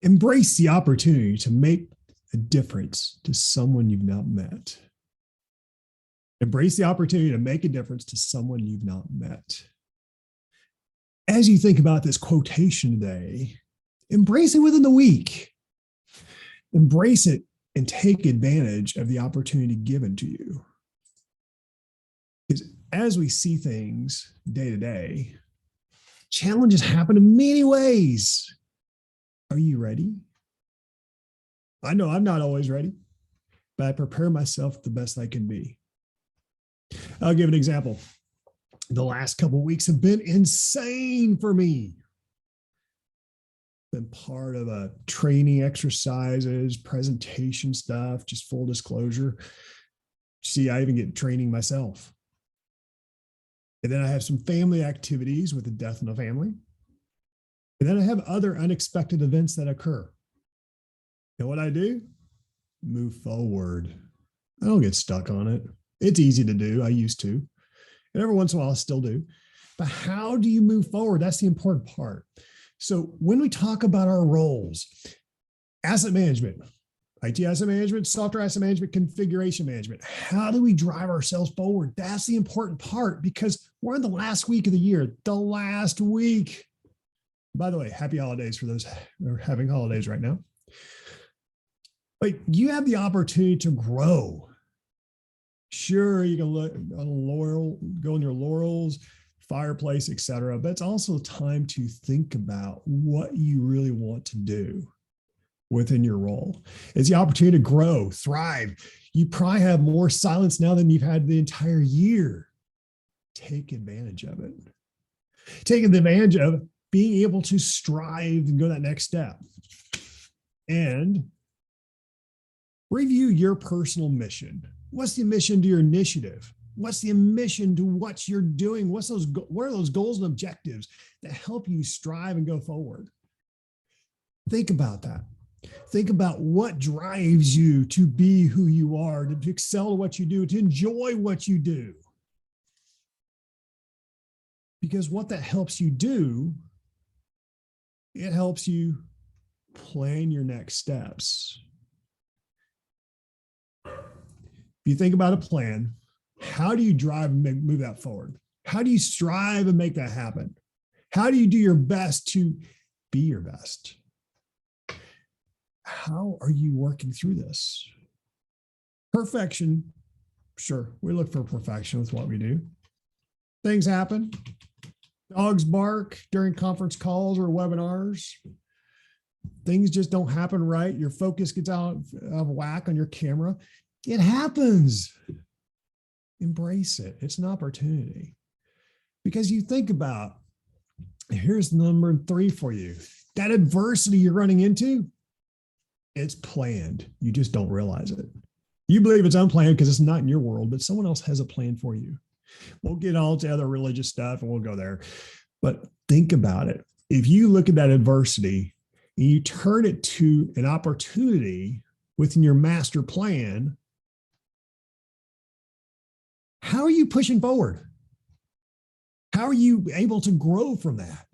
Embrace the opportunity to make a difference to someone you've not met. Embrace the opportunity to make a difference to someone you've not met. As you think about this quotation today, embrace it within the week. Embrace it and take advantage of the opportunity given to you. Because as we see things day to day, challenges happen in many ways. Are you ready? I know I'm not always ready, but I prepare myself the best I can be. I'll give an example. The last couple of weeks have been insane for me. Been part of a training exercises, presentation stuff, just full disclosure. See, I even get training myself. And then I have some family activities with the death in the family. And then I have other unexpected events that occur. And what I do? Move forward. I don't get stuck on it. It's easy to do. I used to. And every once in a while I still do. But how do you move forward? That's the important part. So when we talk about our roles, asset management, IT asset management, software asset management, configuration management, how do we drive ourselves forward? That's the important part because we're in the last week of the year, the last week. By the way, happy holidays for those who are having holidays right now. But you have the opportunity to grow. Sure, you can look on go on your laurels, fireplace, etc. But it's also time to think about what you really want to do within your role. It's the opportunity to grow, thrive. You probably have more silence now than you've had the entire year. Take advantage of it. Take advantage of being able to strive and go that next step. And review your personal mission. What's the mission to your initiative? What's the mission to what you're doing? What are those goals and objectives that help you strive and go forward? Think about that. Think about what drives you to be who you are, to excel at what you do, to enjoy what you do. Because what that helps you do, it helps you plan your next steps. If you think about a plan, how do you drive and move that forward? How do you strive and make that happen? How do you do your best to be your best? How are you working through this? Perfection, sure, we look for perfection with what we do. Things happen. Dogs bark during conference calls or webinars. Things just don't happen right. Your focus gets out of whack on your camera. It happens. Embrace it. It's an opportunity. Because you think about, here's number 3 for you. That adversity you're running into, it's planned. You just don't realize it. You believe it's unplanned because it's not in your world, but someone else has a plan for you. We'll get all to other religious stuff and we'll go there. But think about it. If you look at that adversity and you turn it to an opportunity within your master plan, how are you pushing forward? How are you able to grow from that?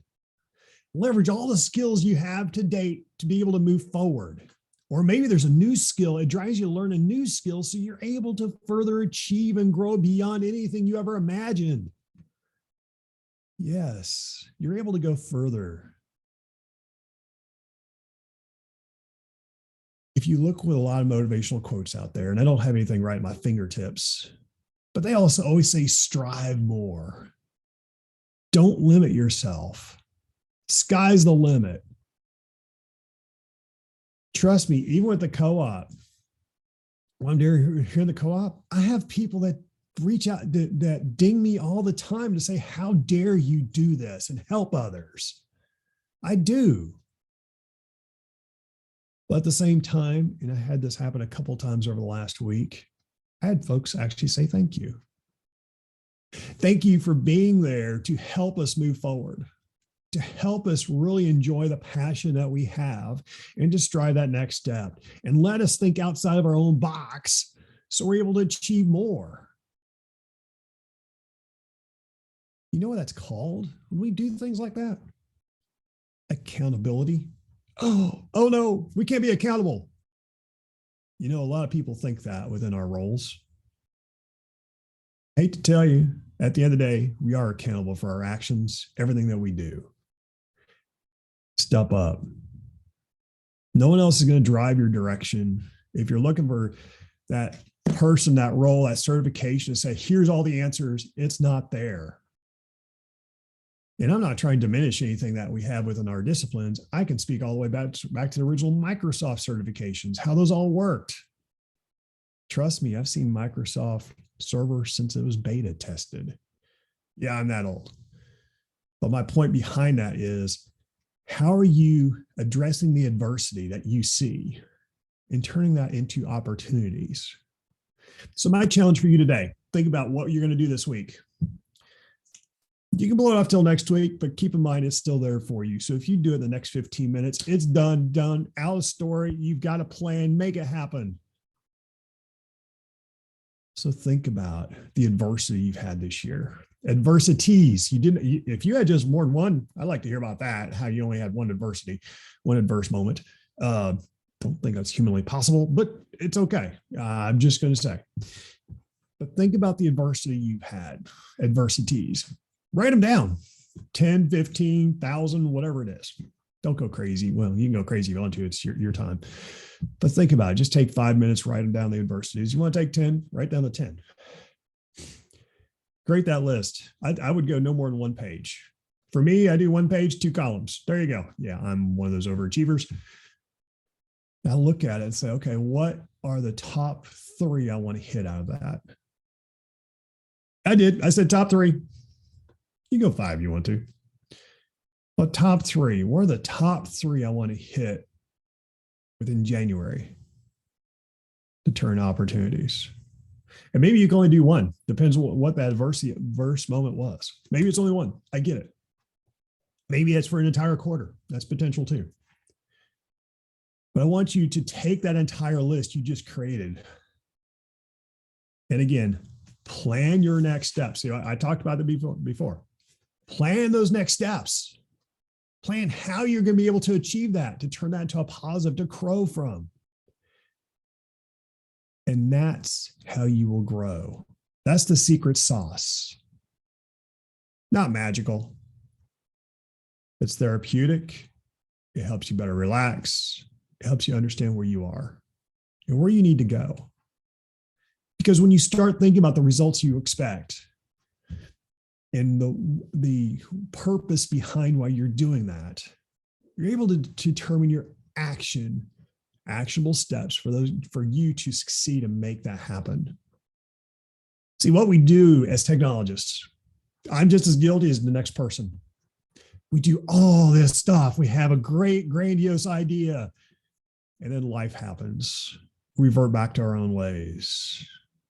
Leverage all the skills you have to date to be able to move forward. Or maybe there's a new skill. It drives you to learn a new skill so you're able to further achieve and grow beyond anything you ever imagined. Yes, you're able to go further. If you look with a lot of motivational quotes out there, and I don't have anything right at my fingertips, but they also always say strive more. Don't limit yourself. Sky's the limit. Trust me, even with the co-op, when I'm here in the co-op, I have people that reach out, that ding me all the time to say, how dare you do this and help others? I do. But at the same time, and I had this happen a couple of times over the last week, I had folks actually say thank you. Thank you for being there to help us move forward, to help us really enjoy the passion that we have and to strive that next step and let us think outside of our own box so we're able to achieve more. You know what that's called when we do things like that? Accountability. Oh no, we can't be accountable. You know, a lot of people think that within our roles. I hate to tell you, at the end of the day, we are accountable for our actions, everything that we do. Step up. No one else is going to drive your direction. If you're looking for that person, that role, that certification to say, here's all the answers, it's not there. And I'm not trying to diminish anything that we have within our disciplines. I can speak all the way back to the original Microsoft certifications, how those all worked. Trust me, I've seen Microsoft Server since it was beta tested. Yeah, I'm that old. But my point behind that is, how are you addressing the adversity that you see and turning that into opportunities? So my challenge for you today, think about what you're going to do this week. You can blow it off till next week, but keep in mind it's still there for you. So if you do it in the next 15 minutes, it's done, out of story. You've got a plan, make it happen. So think about the adversity you've had this year. Adversities. If you had just more than one, I'd like to hear about that, how you only had one adversity, one adverse moment. Don't think that's humanly possible, but it's okay. I'm just going to say, but think about the adversity you've had, adversities. Write them down, 10, 15,000, whatever it is. Don't go crazy. Well, you can go crazy if you want to. It's your time. But think about it. Just take 5 minutes, write them down, the adversities. You want to take 10, write down the 10. Create that list. I would go no more than 1 page. For me, I do 1 page, 2 columns. There you go. Yeah, I'm one of those overachievers. Now look at it and say, okay, what are the top 3 I want to hit out of that? I did. I said top 3. You go 5 if you want to. But top 3, what are the top 3 I want to hit within January to turn opportunities? And maybe you can only do 1. Depends on what that adverse moment was. Maybe it's only 1. I get it. Maybe it's for an entire quarter. That's potential too. But I want you to take that entire list you just created. And again, plan your next steps. I talked about it before. Plan those next steps. Plan how you're going to be able to achieve that, to turn that into a positive to grow from. And that's how you will grow. That's the secret sauce. Not magical. It's therapeutic. It helps you better relax. It helps you understand where you are and where you need to go. Because when you start thinking about the results you expect and the purpose behind why you're doing that, you're able to determine your actionable steps for you to succeed and make that happen. See, what we do as technologists, I'm just as guilty as the next person. We do all this stuff. We have a great, grandiose idea. And then life happens. We revert back to our own ways.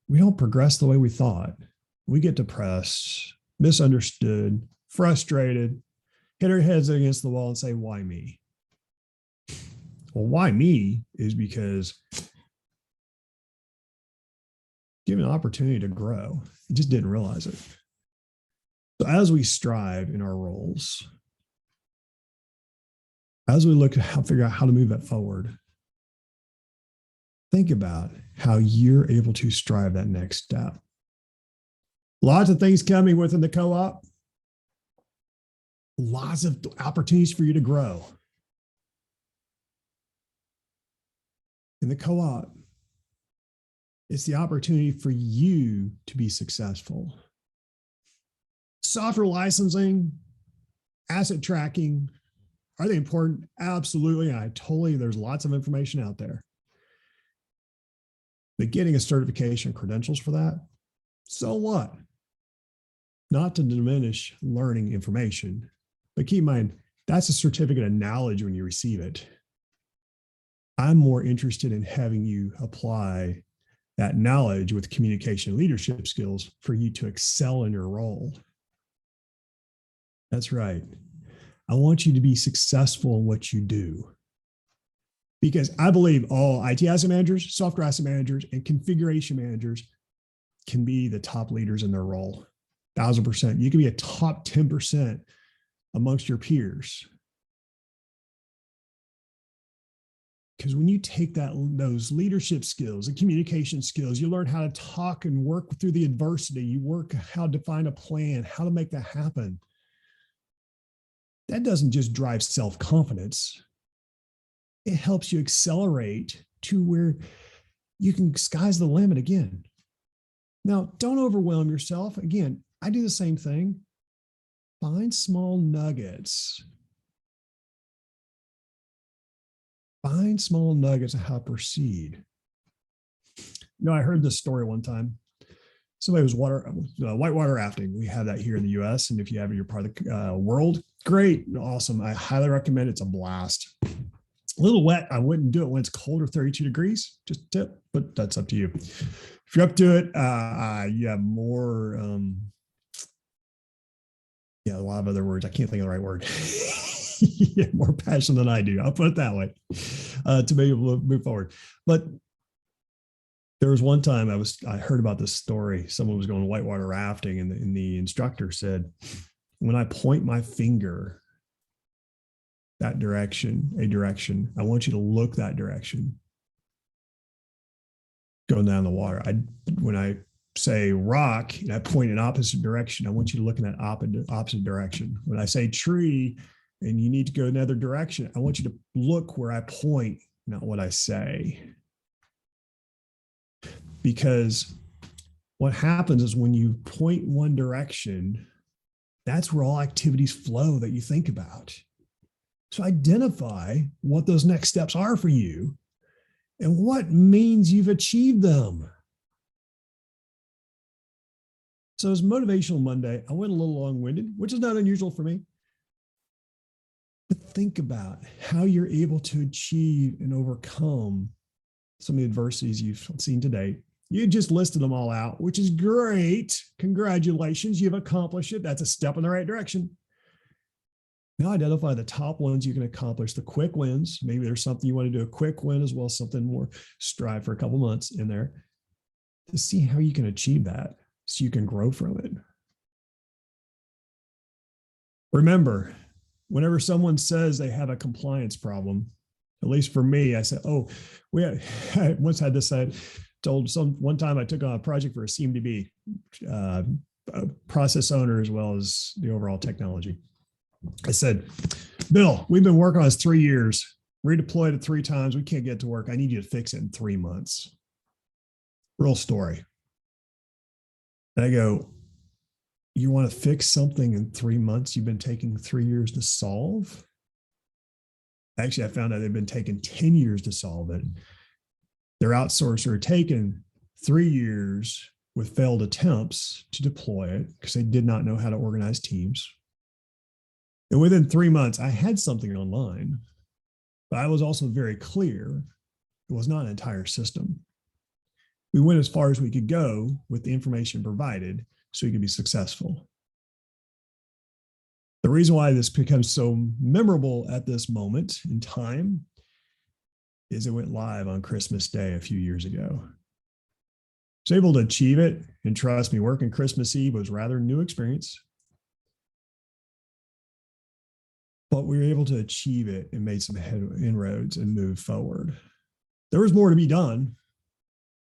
We don't progress the way we thought. We get depressed, misunderstood, frustrated, hit our heads against the wall and say, why me? Well, why me is because given an opportunity to grow, you just didn't realize it. So as we strive in our roles, as we look at figure out how to move that forward, think about how you're able to strive that next step. Lots of things coming within the co-op. Lots of opportunities for you to grow. In the co-op, it's the opportunity for you to be successful. Software licensing, asset tracking, are they important? Absolutely. There's lots of information out there. But getting a certification credentials for that, so what? Not to diminish learning information, but keep in mind, that's a certificate of knowledge when you receive it. I'm more interested in having you apply that knowledge with communication and leadership skills for you to excel in your role. That's right. I want you to be successful in what you do. Because I believe all IT asset managers, software asset managers, and configuration managers can be the top leaders in their role. 1,000%. You can be a top 10% amongst your peers. Because when you take those leadership skills and communication skills, you learn how to talk and work through the adversity. You work how to define a plan, how to make that happen. That doesn't just drive self-confidence. It helps you accelerate to where you can, sky's the limit again. Now, don't overwhelm yourself. Again, I do the same thing. Find small nuggets. Find small nuggets of how to proceed. I heard this story one time. Somebody was whitewater rafting. We have that here in the US. And if you have it, you're part of the world, great, awesome. I highly recommend it. It's a blast. A little wet. I wouldn't do it when it's colder, 32 degrees, just a tip, but that's up to you. If you're up to it, you have more, a lot of other words. I can't think of the right word. You have more passion than I do. I'll put it that way, to be able to move forward. But there was one time I heard about this story. Someone was going whitewater rafting, and the instructor said, when I point my finger that direction, I want you to look that direction. Going down the water. When I say rock and I point in opposite direction, I want you to look in that opposite direction. When I say tree and you need to go another direction, I want you to look where I point, not what I say. Because what happens is when you point one direction, that's where all activities flow that you think about. So identify what those next steps are for you and what means you've achieved them. So it's Motivational Monday. I went a little long-winded, which is not unusual for me. But think about how you're able to achieve and overcome some of the adversities you've seen today. You just listed them all out, which is great. Congratulations, you've accomplished it. That's a step in the right direction. Now identify the top ones you can accomplish, the quick wins. Maybe there's something you want to do, a quick win as well, something more, strive for a couple months in there to see how you can achieve that so you can grow from it. Remember, whenever someone says they have a compliance problem, at least for me, I said, I once had this, one time I took on a project for a CMDB, process owner, as well as the overall technology. I said, Bill, we've been working on this 3 years, redeployed it 3 times. We can't get to work. I need you to fix it in 3 months. Real story. And I go, you want to fix something in 3 months you've been taking 3 years to solve? Actually, I found out they've been taking 10 years to solve it. Their outsourcer had taken 3 years with failed attempts to deploy it because they did not know how to organize teams. And within 3 months, I had something online, but I was also very clear it was not an entire system. We went as far as we could go with the information provided so we could be successful. The reason why this becomes so memorable at this moment in time is it went live on Christmas Day a few years ago. I was able to achieve it, and trust me, working Christmas Eve was rather a new experience. But we were able to achieve it and made some inroads and moved forward. There was more to be done,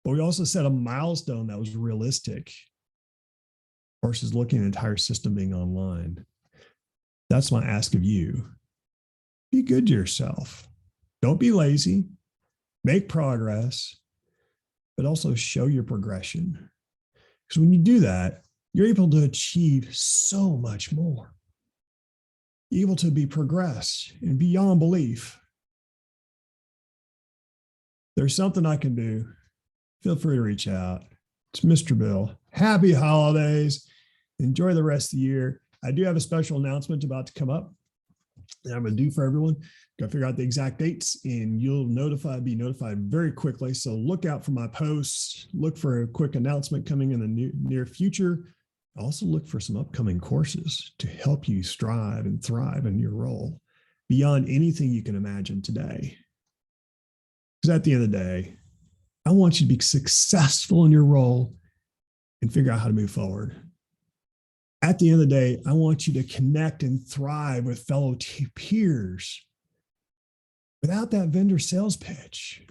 but we also set a milestone that was realistic versus looking at the entire system being online. That's my ask of you. Be good to yourself. Don't be lazy. Make progress, but also show your progression. Because when you do that, you're able to achieve so much more. You're able to be progressed and beyond belief. There's something I can do. Feel free to reach out. It's Mr. Bill. Happy holidays. Enjoy the rest of the year. I do have a special announcement about to come up that I'm going to do for everyone. Got to figure out the exact dates, and you'll be notified very quickly. So look out for my posts. Look for a quick announcement coming in the near future. Also look for some upcoming courses to help you strive and thrive in your role beyond anything you can imagine today. Because at the end of the day, I want you to be successful in your role and figure out how to move forward. At the end of the day, I want you to connect and thrive with fellow peers without that vendor sales pitch.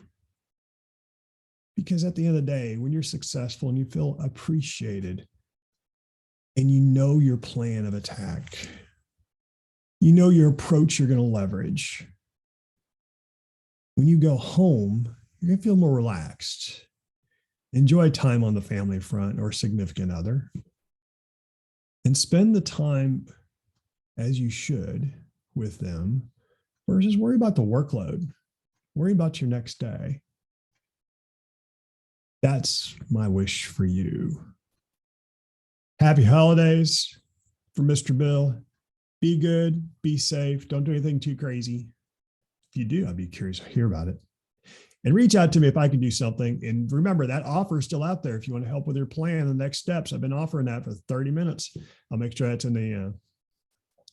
Because at the end of the day, when you're successful and you feel appreciated and you know your plan of attack, you know your approach you're going to leverage, when you go home, you're going to feel more relaxed. Enjoy time on the family front or significant other, and spend the time as you should with them versus worry about the workload, worry about your next day. That's my wish for you. Happy holidays from Mr. Bill. Be good, be safe. Don't do anything too crazy. If you do, I'd be curious to hear about it. And reach out to me if I can do something. And remember, that offer is still out there. If you want to help with your plan, the next steps, I've been offering that for 30 minutes. I'll make sure that's in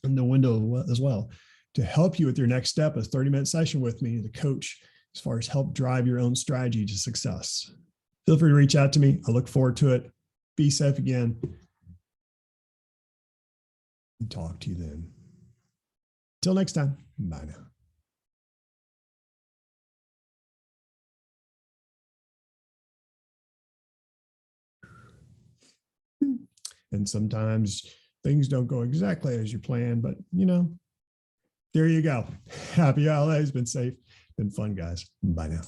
the window as well. To help you with your next step, a 30-minute session with me, the coach, as far as help drive your own strategy to success. Feel free to reach out to me. I look forward to it. Be safe again. And talk to you then. Till next time. Bye now. And sometimes things don't go exactly as you plan, but there you go. Happy holidays. Been safe. Been fun, guys. Bye now.